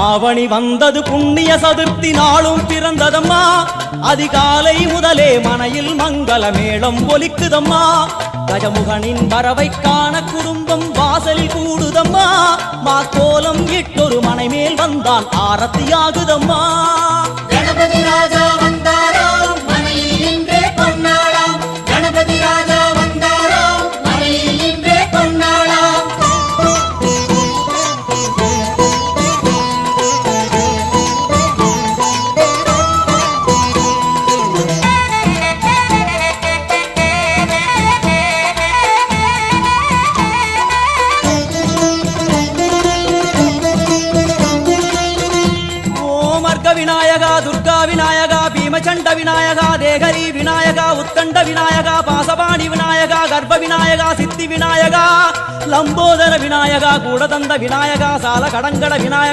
ஆவணி வந்தது புண்ணிய சதுர்த்தி நாளும் பிறந்ததம்மா அதிகாலை முதலே மனையில் மங்கள மேளம் ஒலிக்குதம்மா கஜமுகனின் வரவை காண குடும்பம் வாசலில் கூடுதம்மா மா கோலம் இட்டொரு மனை மேல் வந்தான் ஆரத்தியாகுதம்மா கணபதி ராஜா வந்தாராம் மனையில் நின்றே பொன்னாளாம் கணபதி ராஜா வந்தாராம் மனையில் நின்றே பொன்னாளாம் விநாயகா துர்கா விநாயகா பீமச்சண்ட விநாயகா தேகரி விநாயகா உத்தண்ட விநாயகா பாசபாணி விநாயகா கர்ப்ப விநாயகா சித்தி விநாயகா லம்போதர விநாயகா கூடதந்த விநாயகா சால கடங்கட விநாயகா